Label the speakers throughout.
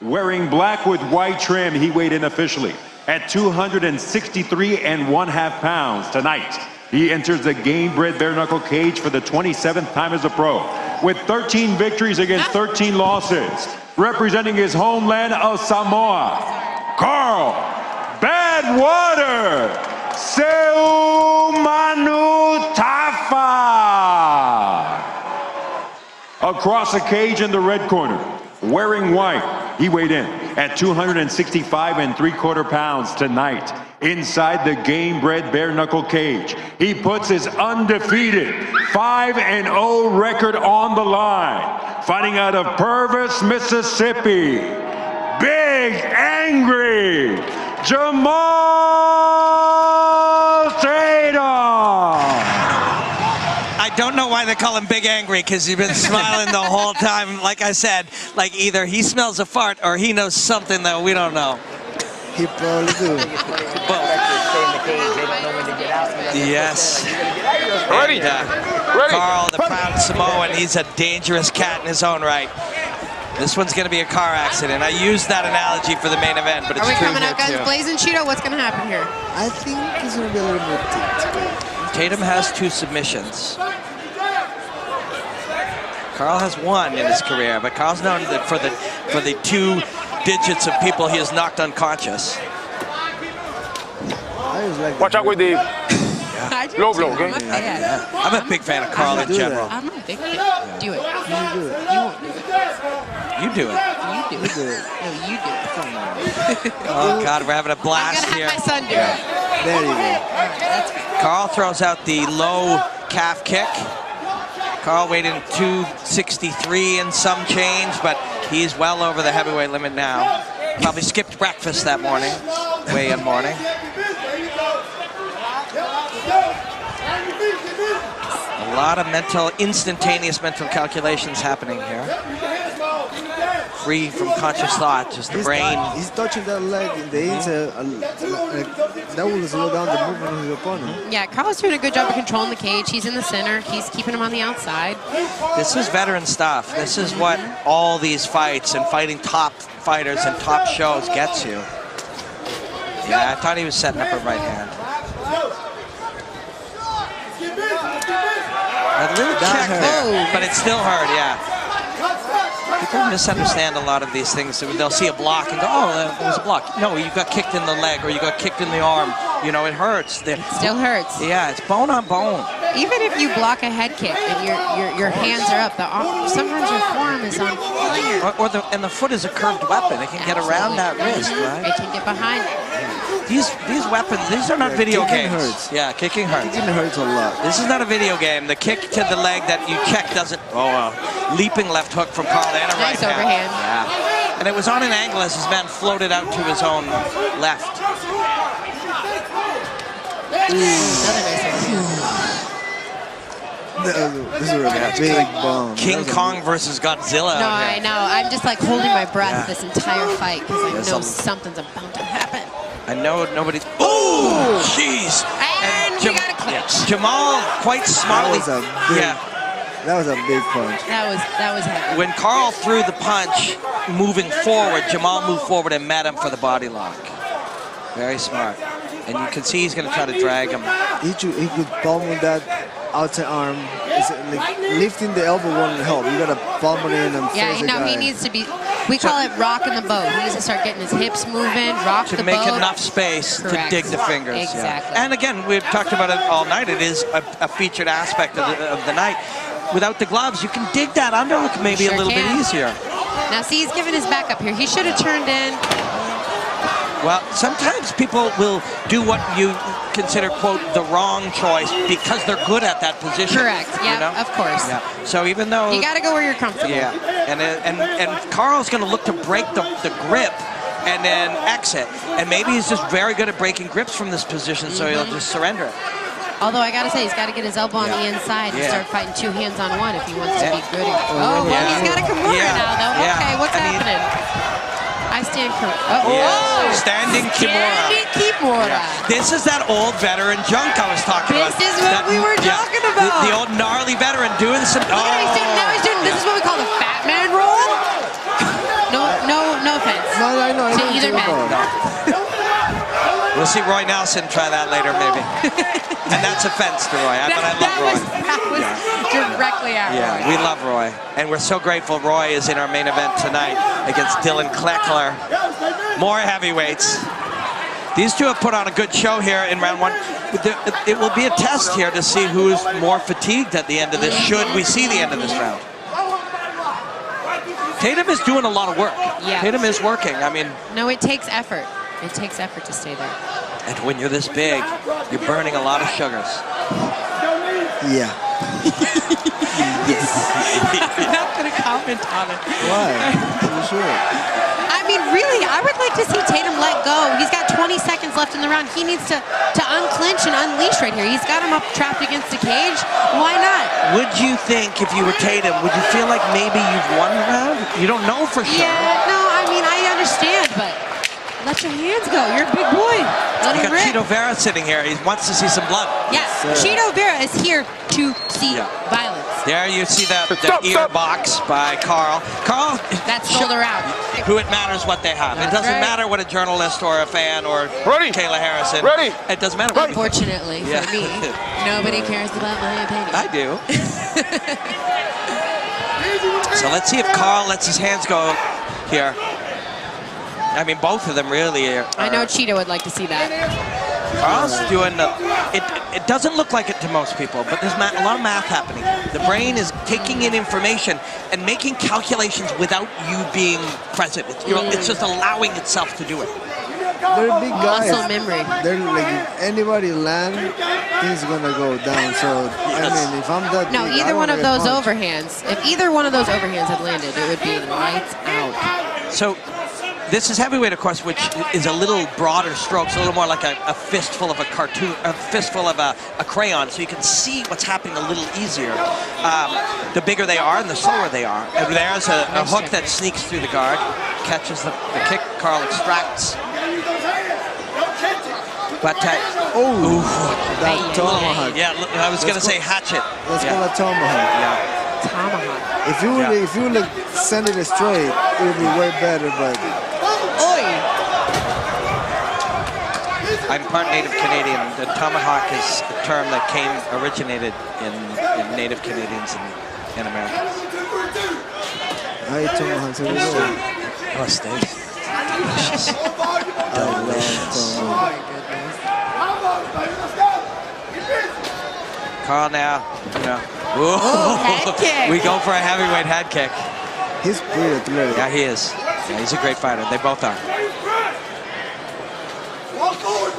Speaker 1: Wearing black with white trim, he weighed in officially at 263.5 pounds tonight. He enters the Gamebred Bareknuckle cage for the 27th time as a pro, with 13 victories against 13 losses. Representing his homeland of Samoa, Carl Badwater Seumanutafa. Across the cage in the red corner, wearing white, he weighed in at 265.75 pounds tonight. Inside the Gamebred Bareknuckle cage, he puts his undefeated 5-0 record on the line. Fighting out of Purvis, Mississippi, Big Angry Jamahl Tatum.
Speaker 2: I don't know why they call him Big Angry, because he's been smiling the whole time. Like I said, like either he smells a fart or he knows something that we don't know.
Speaker 3: He probably do.
Speaker 2: Yes. Ready. Carl, the proud Samoan, he's a dangerous cat in his own right. This one's going to be a car accident. I used that analogy for the main event, but it's true.
Speaker 4: Are we coming out guns blazing, Cheeto? What's going to happen here?
Speaker 3: I think it's going to be a little bit
Speaker 2: Tatum has 2 submissions. Carl has 1 in his career, but Carl's known for the 2 digits of people he has knocked unconscious.
Speaker 5: Watch out with the low blow, okay?
Speaker 2: I'm a big fan of Carl in general.
Speaker 4: I'm a big fan. Do it. You do it. You do it.
Speaker 2: You do it.
Speaker 4: You do it. No, you do it. Come on.
Speaker 2: Oh, God, we're having a blast here.
Speaker 4: I'm going to have my son do it.
Speaker 3: There you go.
Speaker 4: That's good.
Speaker 2: Carl throws out the low calf kick. Carl weighed in 263 and some change, but he's well over the heavyweight limit now. Probably skipped breakfast that morning, weigh-in morning. A lot of instantaneous mental calculations happening here. Free from conscious thought, just the brain.
Speaker 3: He's touching that leg in the inside. That will slow down the movement of his opponent.
Speaker 4: Yeah, Carl's doing a good job of controlling the cage. He's in the center. He's keeping him on the outside.
Speaker 2: This is veteran stuff. This is what all these fights and fighting top fighters and top shows gets you. Yeah, I thought he was setting up a right hand. A little check there, but it still hurt, yeah. People misunderstand a lot of these things. They'll see a block and go, oh, that was a block. No, you got kicked in the leg or you got kicked in the arm. You know, it hurts.
Speaker 4: It still hurts.
Speaker 2: Yeah, it's bone on bone.
Speaker 4: Even if you block a head kick and your hands are up, sometimes your forearm is on fire.
Speaker 2: And the foot is a curved weapon. It can get around that wrist, right?
Speaker 4: It can get behind it.
Speaker 2: These weapons, these are not video games.
Speaker 3: Hurts.
Speaker 2: Yeah, kicking hurts.
Speaker 3: Kicking hurts a lot.
Speaker 2: This is not a video game. The kick to the leg that you check doesn't. Oh, leaping left hook from Carl and a right
Speaker 4: Nice overhand.
Speaker 2: Yeah. And it was on an angle as his man floated out to his own left.
Speaker 4: Another nice overhand.
Speaker 3: This is a big bomb.
Speaker 2: King Kong versus Godzilla.
Speaker 4: No, I know. I'm just like holding my breath this entire fight because I know something's about to happen.
Speaker 2: I know nobody. Oh, jeez.
Speaker 4: And we got a clinch.
Speaker 2: Jamahl quite smartly.
Speaker 3: That was a big punch.
Speaker 4: That was heavy.
Speaker 2: When Carl threw the punch, moving forward, Jamahl moved forward and met him for the body lock. Very smart. And you can see he's going to try to drag him.
Speaker 3: He could palm with that outside arm. It's like lifting the elbow won't help. You got to palm it in and
Speaker 4: yeah,
Speaker 3: face the guy.
Speaker 4: He needs to be. We call it rocking the boat. He needs to start getting his hips moving, rock the boat.
Speaker 2: To make enough space to dig the fingers.
Speaker 4: Exactly.
Speaker 2: Yeah. And again, we've talked about it all night. It is a featured aspect of the night. Without the gloves, you can dig that underhook maybe a little bit easier.
Speaker 4: Now, see, he's giving his back up here. He should have turned in.
Speaker 2: Well, sometimes people will do what you consider, quote, the wrong choice because they're good at that position.
Speaker 4: Correct. Yeah, you know? Of course.
Speaker 2: Yeah. So even though
Speaker 4: you got to go where you're comfortable.
Speaker 2: Yeah. And Carl's going to look to break the grip and then exit. And maybe he's just very good at breaking grips from this position, so he'll just surrender it.
Speaker 4: Although I gotta say, he's got to get his elbow on the inside and start fighting 2 hands on 1 if he wants to be good. Oh, well, he's got a Kimura now, though. Okay, what's happening? I stand correct.
Speaker 2: Standing Kimura.
Speaker 4: Standing Kimura.
Speaker 2: Yeah. This is that old veteran junk I was talking about.
Speaker 4: This is what we were talking about.
Speaker 2: The old gnarly veteran doing some.
Speaker 4: Now he's doing. This is what we call the fat man roll. No offense.
Speaker 3: No, I know.
Speaker 4: To either man.
Speaker 2: We'll see Roy Nelson try that later, maybe. And that's offense to Roy, but I love Roy.
Speaker 4: That was directly at Roy.
Speaker 2: Yeah, we love Roy. And we're so grateful Roy is in our main event tonight against Dylan Kleckler. More heavyweights. These two have put on a good show here in round one. It will be a test here to see who's more fatigued at the end of this, should we see the end of this round. Tatum is doing a lot of work.
Speaker 4: Yeah.
Speaker 2: Tatum is working. I mean...
Speaker 4: No, it takes effort. It takes effort to stay there.
Speaker 2: And when you're this big, you're burning a lot of sugars.
Speaker 3: Yeah.
Speaker 4: Yes. I'm not going to comment on it.
Speaker 3: Why? You sure?
Speaker 4: I mean, really, I would like to see Tatum let go. He's got 20 seconds left in the round. He needs to unclinch and unleash right here. He's got him up trapped against the cage. Why not?
Speaker 2: Would you think, if you were Tatum, would you feel like maybe you've won the round? You don't know for sure.
Speaker 4: Yeah, no, I mean, I understand, but let your hands go. You're a big boy. Let him rip.
Speaker 2: Cheeto Vera sitting here. He wants to see some blood.
Speaker 4: Yeah, Cheeto Vera is here to see violence.
Speaker 2: There you see the ear box by Carl. Carl,
Speaker 4: that's shoulder out.
Speaker 2: Who it matters what they have. It doesn't matter what a journalist or a fan or Kayla Harrison. It doesn't matter.
Speaker 4: Unfortunately for me, nobody cares about my opinion.
Speaker 2: I do. So let's see if Carl lets his hands go here. I mean, both of them really are.
Speaker 4: I know Cheeto would like to see that.
Speaker 2: Carl's doing it doesn't look like it to most people, but there's a lot of math happening. The brain is taking in information and making calculations without you being present. It's just allowing itself to do it.
Speaker 3: They're big guys.
Speaker 4: Muscle memory.
Speaker 3: They're like, if anybody land, things are gonna go down. So I mean, if I'm that
Speaker 4: no,
Speaker 3: big,
Speaker 4: either one of those overhands. If either one of those overhands had landed, it would be lights out.
Speaker 2: So. This is heavyweight, of course, which is a little broader strokes, a little more like a fistful of a cartoon, a fistful of a crayon, so you can see what's happening a little easier. The bigger they are and the slower they are. And there's a hook that sneaks through the guard, catches the kick, Carl extracts. But,
Speaker 3: that tomahawk.
Speaker 2: Yeah, I was going to say hatchet.
Speaker 3: Let's call it tomahawk.
Speaker 2: Yeah.
Speaker 4: Tomahawk.
Speaker 3: If you would like send it straight, it would be way better, but...
Speaker 2: I'm part Native Canadian. The tomahawk is a term that originated in Native Canadians in America.
Speaker 3: I eat tomahawks every day.
Speaker 2: Oh, steak. Delicious. Delicious.
Speaker 4: Oh my goodness.
Speaker 2: Carl now,
Speaker 4: head kick.
Speaker 2: We go for a heavyweight head kick.
Speaker 3: He's pretty athletic.
Speaker 2: Yeah, he is. Yeah, he's a great fighter. They both are.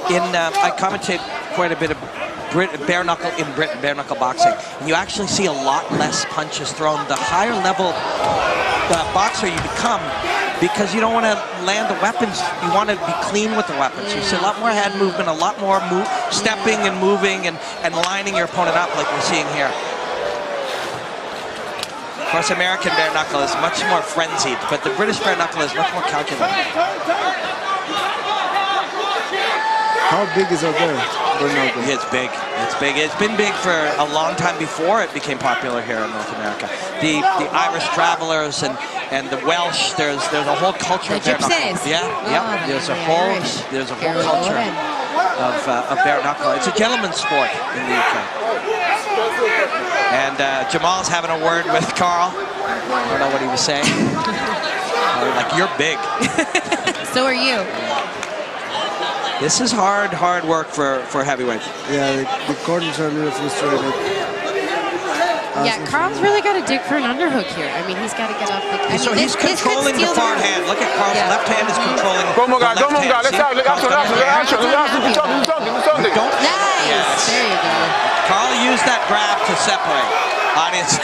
Speaker 2: I commentate quite a bit of bare-knuckle in Britain, bare-knuckle boxing. And you actually see a lot less punches thrown. The higher level boxer you become, because you don't want to land the weapons, you want to be clean with the weapons. You see a lot more head movement, a lot more stepping and moving and lining your opponent up like we're seeing here. Of course, American bare-knuckle is much more frenzied, but the British bare-knuckle is much more calculated.
Speaker 3: How big is out there?
Speaker 2: It's big. It's big. It's been big for a long time before it became popular here in North America. The Irish travelers and the Welsh. There's a whole culture of bare knuckle. Yeah. There's a whole culture of bare knuckle. It's a gentleman's sport in the UK. And Jamal's having a word with Carl. I don't know what he was saying. Like, you're big.
Speaker 4: So are you.
Speaker 2: This is hard work for heavyweights.
Speaker 3: Yeah, the corners are a little frustrated.
Speaker 4: Yeah, Carl's really got to dig for an underhook here. I mean, he's got to get off the...
Speaker 2: So he's controlling the far hand. Look at Carl's left hand is controlling the left hand.
Speaker 5: Let's
Speaker 4: Nice!
Speaker 2: Yes.
Speaker 4: There you go.
Speaker 2: Carl used that grab to separate. Audience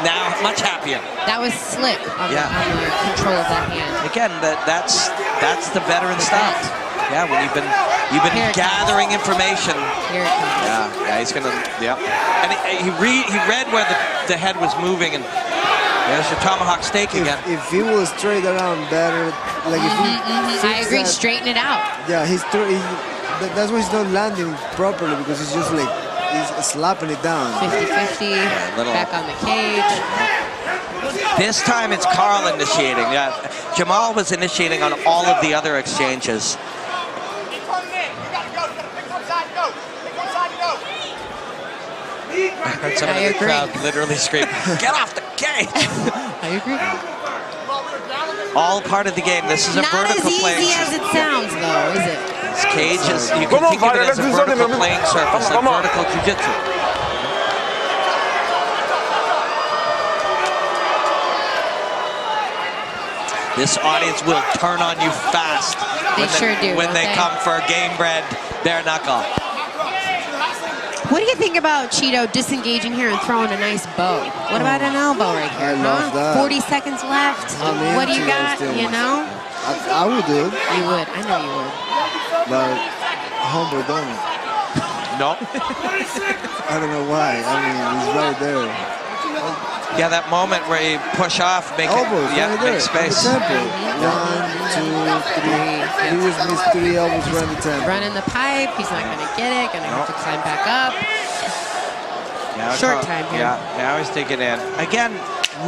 Speaker 2: now much happier.
Speaker 4: That was slick on the control of that hand.
Speaker 2: Again, that's the veteran stuff. Yeah, when you've been gathering information.
Speaker 4: Here it comes.
Speaker 2: Yeah, he's gonna. Yep. And he read where the head was moving, and there's your tomahawk steak again.
Speaker 3: If he was straight around better, like if he.
Speaker 4: I agree. Straighten it out.
Speaker 3: Yeah, that's why he's not landing properly, because he's just like he's slapping it down.
Speaker 4: 50-50. Back on the cage.
Speaker 2: This time it's Carl initiating. Yeah, Jamahl was initiating on all of the other exchanges. I heard somebody in the crowd literally scream, "Get off the cage!"
Speaker 4: I agree.
Speaker 2: All part of the game. This is a vertical playing
Speaker 4: Not as easy as it sounds, though, is it?
Speaker 2: This cage is, you can think of it as a vertical playing surface, like vertical jiu-jitsu. This audience will turn on you fast. When they come for Gamebred Bareknuckle.
Speaker 4: What do you think about Cheeto disengaging here and throwing a nice bow? What about an elbow right here?
Speaker 3: I love that.
Speaker 4: 40 seconds left. What do you got? You know?
Speaker 3: I would do it.
Speaker 4: You would. I know you would.
Speaker 3: But homeboy don't.
Speaker 2: No.
Speaker 3: I don't know why. I mean, he's right there.
Speaker 2: Yeah, that moment where you push off, make
Speaker 3: elbows,
Speaker 2: it, yeah,
Speaker 3: right
Speaker 2: make space.
Speaker 3: The tempo. 1, 2, 3. He just missed 3 elbows right in the tempo.
Speaker 4: Running the pipe. He's not going to get it. Going to have to climb back up.
Speaker 2: Now
Speaker 4: Short time here.
Speaker 2: Yeah, now he's digging in. Again,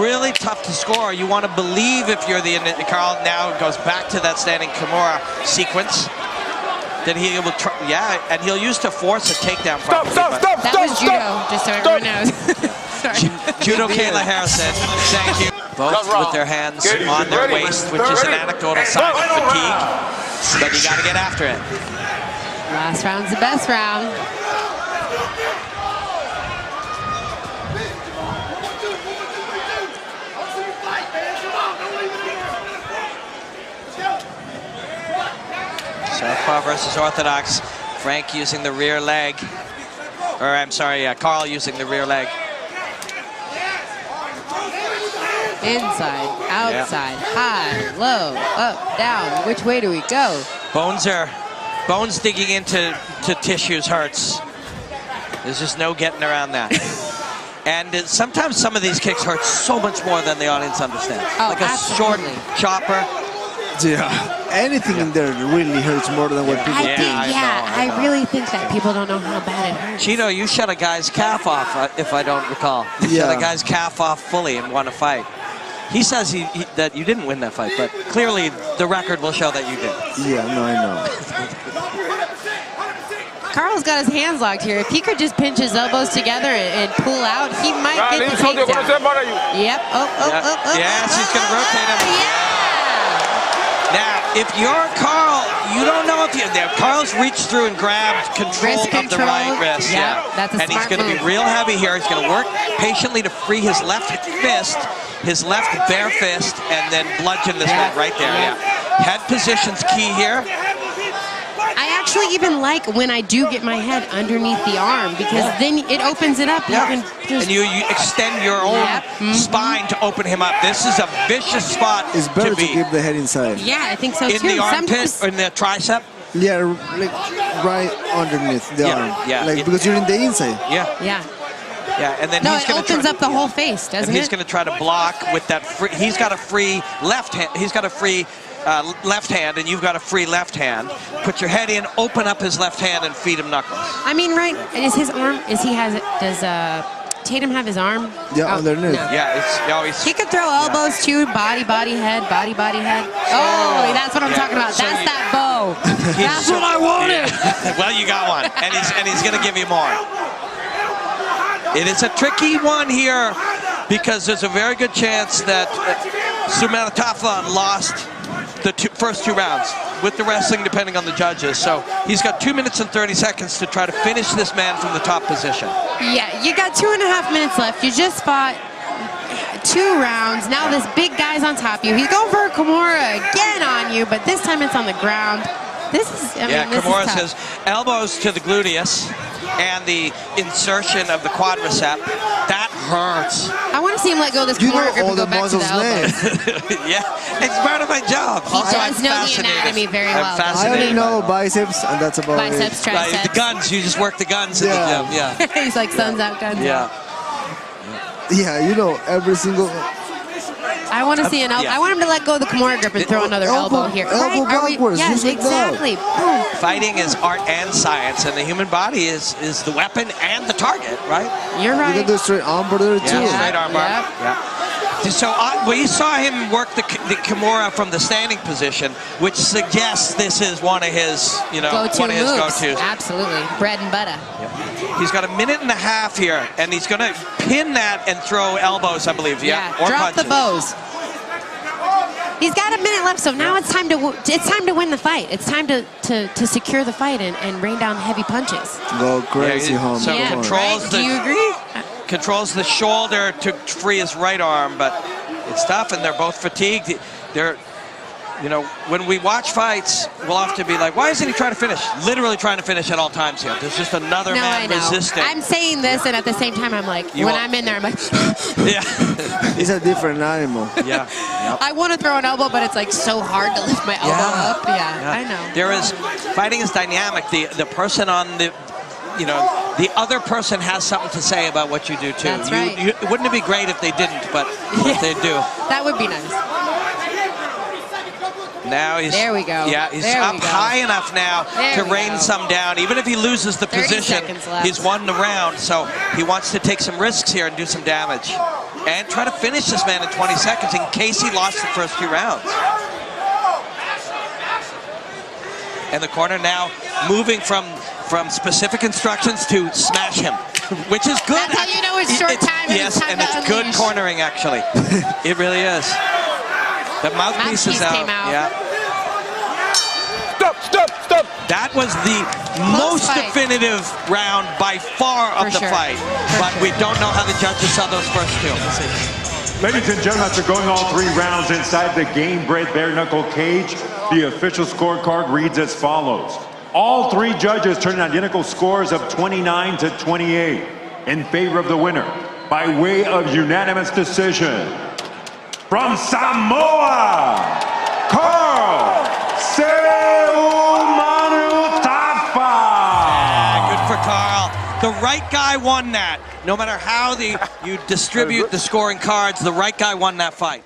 Speaker 2: really tough to score. You want to believe if you're the Carl. Now it goes back to that standing Kimura sequence. That he will try, yeah, and he'll use to force a takedown.
Speaker 5: Stop!
Speaker 4: That was judo, just so everyone knows. Sorry.
Speaker 2: Judo Kayla Harrison, thank you. Both with their hands on their waist, which is an anecdotal sign of fatigue. But you got to get after it.
Speaker 4: Last round's the best round.
Speaker 2: Southpaw versus Orthodox. Frank using the rear leg. Or I'm sorry, Carl using the rear leg.
Speaker 4: Inside, outside, high, low, up, down. Which way do we go?
Speaker 2: Bones digging into tissues hurts. There's just no getting around that. And sometimes some of these kicks hurt so much more than the audience understands.
Speaker 4: Oh,
Speaker 2: like a
Speaker 4: absolutely.
Speaker 2: short chopper.
Speaker 3: Yeah, anything in there really hurts more than what people think.
Speaker 4: I really think that people don't know how bad it hurts.
Speaker 2: Cheeto, you shut a guy's calf off, if I don't recall. You shut a guy's calf off fully and won a fight. He says that you didn't win that fight, but clearly the record will show that you did.
Speaker 3: Yeah, no, I know.
Speaker 4: Carl's got his hands locked here. If he could just pinch his elbows together and pull out, he might get the takedown. Yep. Oh.
Speaker 2: Yes, he's going to rotate him.
Speaker 4: Yeah.
Speaker 2: Now, if you're Carl, you don't know if Carl's reached through and grabbed control of the right wrist.
Speaker 4: Yeah, that's a
Speaker 2: and he's going to be real heavy here. He's going to work patiently to free his left fist, his left bare fist, and then bludgeon this man right there. Yeah. Head position's key here.
Speaker 4: I actually even like when I do get my head underneath the arm because then it opens it up.
Speaker 2: Yeah.
Speaker 4: You can just...
Speaker 2: And you extend your own spine to open him up. This is a vicious spot
Speaker 3: It's better
Speaker 2: to be.
Speaker 3: to keep the head inside.
Speaker 4: Yeah, I think so
Speaker 2: in
Speaker 4: too.
Speaker 2: the armpit, or in the tricep.
Speaker 3: Yeah, like right underneath the arm.
Speaker 2: Yeah.
Speaker 3: Like because you're in the inside.
Speaker 2: Yeah, and then
Speaker 4: no,
Speaker 2: he's going
Speaker 4: it
Speaker 2: to
Speaker 4: opens up the whole face, doesn't
Speaker 2: and he's
Speaker 4: it?
Speaker 2: going to try to block with that free. He's got a free left hand. He's got a free left hand, and you've got a free left hand. Put your head in, open up his left hand, and feed him knuckles.
Speaker 4: I mean, right? Is his arm? Does Tatum have his arm?
Speaker 3: Yeah, underneath.
Speaker 4: No.
Speaker 2: Yeah,
Speaker 4: He could throw elbows too. Body, head. Body, head. Oh, that's what I'm talking about. That's that bow. That's what I wanted.
Speaker 2: Yeah. Well, you got one, and he's going to give you more. It is a tricky one here because there's a very good chance that Seumanutafa lost the first 2 rounds with the wrestling, depending on the judges. So he's got 2 minutes and 30 seconds to try to finish this man from the top position.
Speaker 4: Yeah, you got 2.5 minutes left. You just fought 2 rounds. Now this big guy's on top of you. He's going for a Kimura again on you, but this time it's on the ground. This is, I mean, this
Speaker 2: Kimura
Speaker 4: is tough.
Speaker 2: says elbows to the gluteus and the insertion of the quadricep. That hurts.
Speaker 4: I want to see him let go of this Kimura grip and go back to the elbows.
Speaker 2: Yeah, it's part of my job.
Speaker 4: He does know the anatomy very well.
Speaker 3: I only know biceps, and that's about
Speaker 4: biceps,
Speaker 3: it.
Speaker 4: triceps.
Speaker 2: The guns, you just work the guns in the gym. Yeah.
Speaker 4: He's like, sun's out, guns out.
Speaker 3: Yeah, you know, every single...
Speaker 4: I want to see an elbow. I want him to let go of the Kimura grip and throw another elbow here.
Speaker 3: Elbow backwards.
Speaker 4: Yes, exactly. Boom.
Speaker 2: Fighting is art and science, and the human body is the weapon and the target, right?
Speaker 4: You're right.
Speaker 3: You can do straight arm bar there too.
Speaker 2: Yeah, straight arm bar.
Speaker 4: Yep.
Speaker 2: Yeah. So we saw him work the Kimura from the standing position, which suggests this is one of his,
Speaker 4: go-to moves.
Speaker 2: go-tos.
Speaker 4: Absolutely, bread and butter.
Speaker 2: Yep. He's got a minute and a half here, and he's going to pin that and throw elbows, I believe. Yeah, or
Speaker 4: drop
Speaker 2: punches.
Speaker 4: the bows. He's got a minute left, so now it's time to win the fight. It's time to secure the fight and rain down heavy punches.
Speaker 3: Go crazy, home.
Speaker 2: So controls
Speaker 4: Do you agree?
Speaker 2: Controls the shoulder to free his right arm, but it's tough, and they're both fatigued. They're, when we watch fights, we'll often be like, why isn't he trying to finish? Literally trying to finish at all times here. There's just another man resisting.
Speaker 4: I'm saying this, and at the same time, I'm like, I'm in there, I'm like,
Speaker 2: yeah.
Speaker 3: He's a different animal.
Speaker 2: Yeah. Yep.
Speaker 4: I want to throw an elbow, but it's like so hard to lift my elbow up. Yeah, I know.
Speaker 2: Fighting is dynamic. The person on the other person has something to say about what you do too.
Speaker 4: That's right.
Speaker 2: Wouldn't it be great if they didn't, but they do.
Speaker 4: That would be nice.
Speaker 2: Now
Speaker 4: there we go.
Speaker 2: Yeah, he's up high enough now to rain some down. Even if he loses the position, he's won the round. So he wants to take some risks here and do some damage. And try to finish this man in 20 seconds in case he lost the first 2 rounds. And the corner now moving from specific instructions to smash him, which is good.
Speaker 4: That's how you know it's short time.
Speaker 2: Yes, and it's good cornering, actually. It really is. The mouthpiece is out.
Speaker 4: Came out.
Speaker 2: Yeah.
Speaker 5: Stop!
Speaker 2: That was the most definitive round by far of the fight. But we don't know how the judges saw those first 2. Let's see.
Speaker 1: Ladies and gentlemen, after going all 3 rounds inside the Gamebred Bareknuckle cage, the official scorecard reads as follows. All 3 judges turned identical scores of 29 to 28 in favor of the winner by way of unanimous decision. From Samoa, Carl Seumanutafa.
Speaker 2: Good for Carl. The right guy won that. No matter how you distribute the scoring cards, the right guy won that fight.